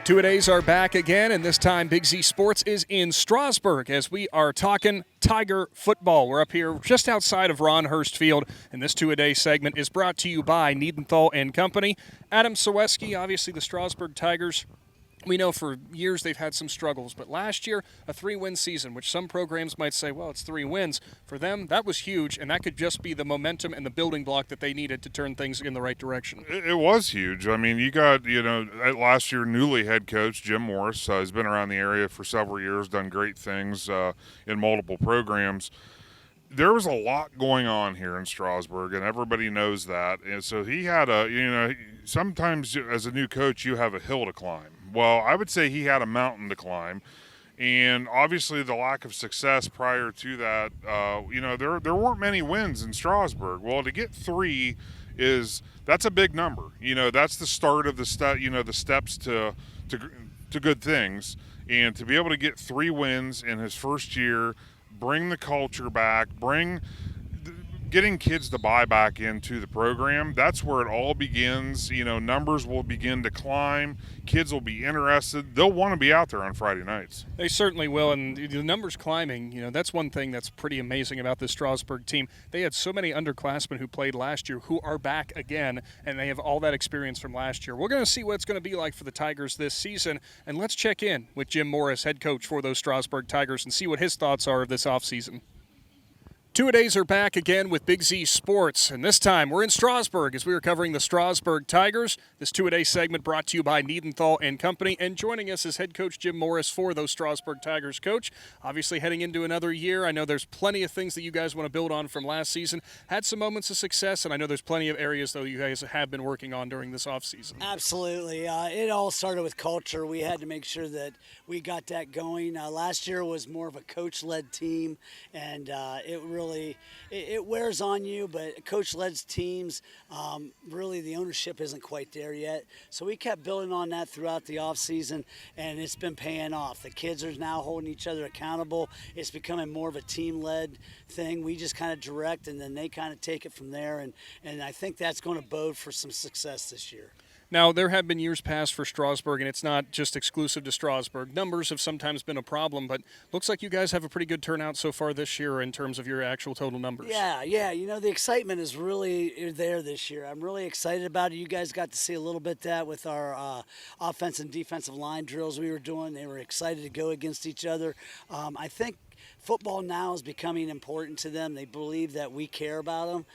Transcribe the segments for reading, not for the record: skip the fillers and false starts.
Two-a-days are back again, and this time Big Z Sports is in Strasburg as we are talking Tiger football. We're up here just outside of Ron Hurst Field, and this two-a-day segment is brought to you by Niedenthal and Company. Adam Ciereszewski, obviously the Strasburg Tigers. We know for years they've had some struggles, but last year, a 3-win season, which some programs might say, well, it's 3 wins. For them, that was huge, and that could just be the momentum and the building block that they needed to turn things in the right direction. It was huge. I mean, you got, last year, newly head coach Jim Morris has been around the area for several years, done great things in multiple programs. There was a lot going on here in Strasburg, and everybody knows that. And so he had sometimes as a new coach, you have a hill to climb. Well, I would say he had a mountain to climb. And obviously the lack of success prior to that, there weren't many wins in Strasburg. Well, to get 3 that's a big number. That's the start of the steps to good things. And to be able to get 3 wins in his first year, bring the culture back, getting kids to buy back into the program, that's where it all begins. Numbers will begin to climb. Kids will be interested. They'll want to be out there on Friday nights. They certainly will, and the numbers climbing, that's one thing that's pretty amazing about this Strasburg team. They had so many underclassmen who played last year who are back again, and they have all that experience from last year. We're going to see what it's going to be like for the Tigers this season, and let's check in with Jim Morris, head coach for those Strasburg Tigers, and see what his thoughts are of this offseason. Two-a-days are back again with Big Z Sports, and this time we're in Strasburg as we are covering the Strasburg Tigers. This two-a-day segment brought to you by Niedenthal and Company, and joining us is head coach Jim Morris for those Strasburg Tigers. Coach, obviously heading into another year, I know there's plenty of things that you guys want to build on from last season. Had some moments of success, and I know there's plenty of areas, though, you guys have been working on during this offseason. Absolutely. It all started with culture. We had to make sure that we got that going. Last year was more of a coach-led team, and it wears on you, but coach-led teams, really the ownership isn't quite there yet. So we kept building on that throughout the offseason, and it's been paying off. The kids are now holding each other accountable. It's becoming more of a team-led thing. We just kind of direct, and then they kind of take it from there, and I think that's going to bode for some success this year. Now, there have been years past for Strasburg, and it's not just exclusive to Strasburg. Numbers have sometimes been a problem, but looks like you guys have a pretty good turnout so far this year in terms of your actual total numbers. Yeah. The excitement is really there this year. I'm really excited about it. You guys got to see a little bit that with our offensive and defensive line drills we were doing. They were excited to go against each other. I think football now is becoming important to them. They believe that we care about them.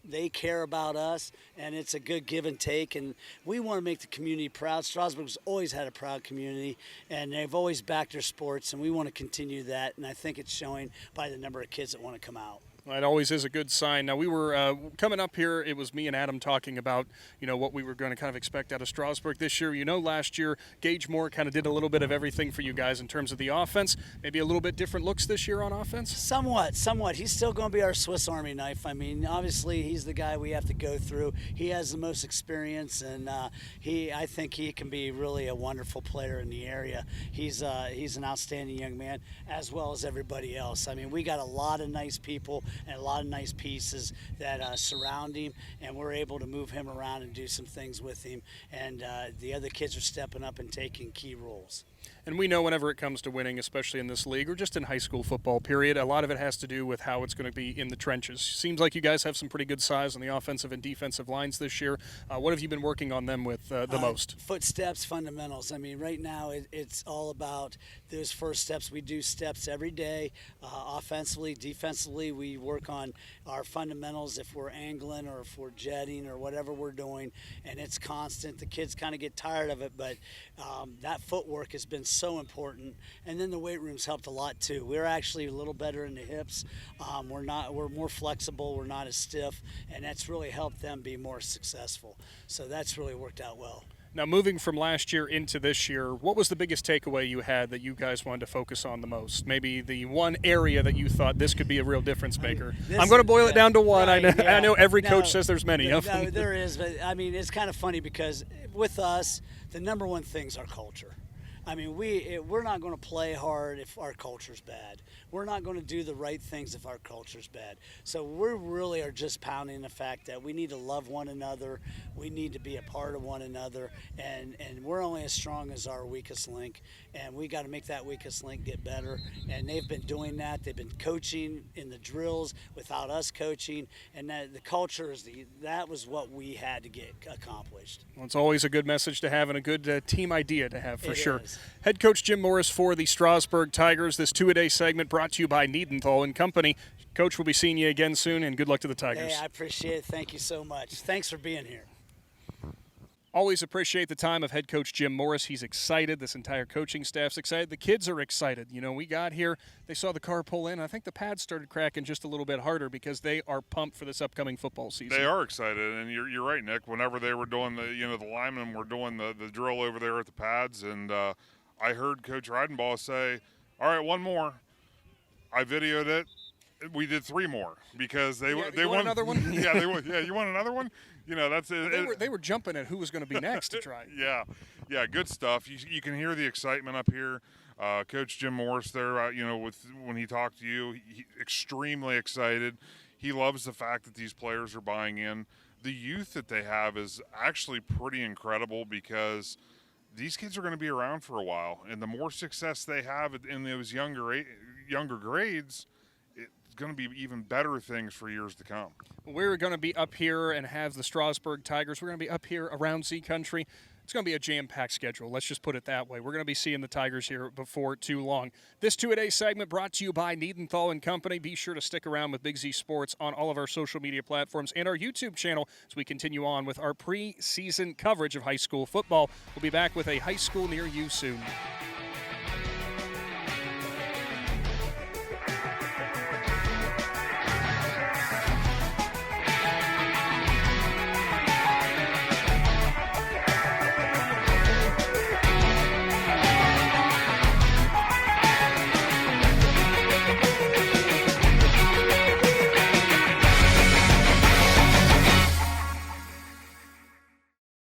They care about us, and it's a good give and take. And we want to make the community proud. Strasburg's always had a proud community, and they've always backed their sports, and we want to continue that. And I think it's showing by the number of kids that want to come out. Well, it always is a good sign. Now, we were coming up here, it was me and Adam talking about, what we were going to kind of expect out of Strasburg this year. Last year, Gage Moore kind of did a little bit of everything for you guys in terms of the offense. Maybe a little bit different looks this year on offense? Somewhat. He's still going to be our Swiss Army knife. I mean, obviously, he's the guy we have to go through. He has the most experience, and I think he can be really a wonderful player in the area. He's an outstanding young man, as well as everybody else. I mean, we got a lot of nice people and a lot of nice pieces that surround him, and we're able to move him around and do some things with him, and the other kids are stepping up and taking key roles. And we know whenever it comes to winning, especially in this league or just in high school football, period, a lot of it has to do with how it's going to be in the trenches. Seems like you guys have some pretty good size on the offensive and defensive lines this year. What have you been working on them with the most? Footsteps, fundamentals. I mean, right now it's all about those first steps. We do steps every day. Offensively, defensively, we work on our fundamentals if we're angling or if we're jetting or whatever we're doing, and it's constant. The kids kind of get tired of it, but that footwork has been so important. And then the weight room's helped a lot too. We're actually a little better in the hips. We're more flexible. We're not as stiff, and that's really helped them be more successful. So that's really worked out well. Now, moving from last year into this year, what was the biggest takeaway you had that you guys wanted to focus on the most? Maybe the one area that you thought this could be a real difference maker. I'm going to boil it down to one. Right, I know every coach says there's many of them. No, there is. But, I mean, it's kind of funny because with us, the number one thing is our culture. I mean, we're not going to play hard if our culture's bad. We're not going to do the right things if our culture's bad. So we really are just pounding the fact that we need to love one another. We need to be a part of one another, and we're only as strong as our weakest link. And we got to make that weakest link get better. And they've been doing that. They've been coaching in the drills without us coaching, and that the culture is that was what we had to get accomplished. Well, it's always a good message to have and a good team idea to have for It sure. is. Head coach Jim Morris for the Strasburg Tigers. This two-a-day segment brought to you by Niedenthal and Company. Coach, we'll be seeing you again soon, and good luck to the Tigers. Hey, I appreciate it. Thank you so much. Thanks for being here. Always appreciate the time of head coach Jim Morris. He's excited. This entire coaching staff's excited. The kids are excited. You know, we got here, they saw the car pull in. I think the pads started cracking just a little bit harder because they are pumped for this upcoming football season. They are excited, and you're right, Nick. Whenever they were doing the linemen were doing the drill over there at the pads, and I heard Coach Reidenbaugh say, "All right, one more." I videoed it. We did 3 more because they you want another one? Yeah, they want. Yeah, you want another one? You know, that's it. They were jumping at who was going to be next to try. Yeah, good stuff. You can hear the excitement up here. Coach Jim Morris there, when he talked to you, he extremely excited. He loves the fact that these players are buying in. The youth that they have is actually pretty incredible because these kids are going to be around for a while, and the more success they have in those younger grades, it's going to be even better things for years to come. We're going to be up here and have the Strasburg Tigers. We're going to be up here around Z Country. It's going to be a jam-packed schedule. Let's just put it that way. We're going to be seeing the Tigers here before too long. This two-a-day segment brought to you by Niedenthal and Company. Be sure to stick around with Big Z Sports on all of our social media platforms and our YouTube channel as we continue on with our preseason coverage of high school football. We'll be back with a high school near you soon.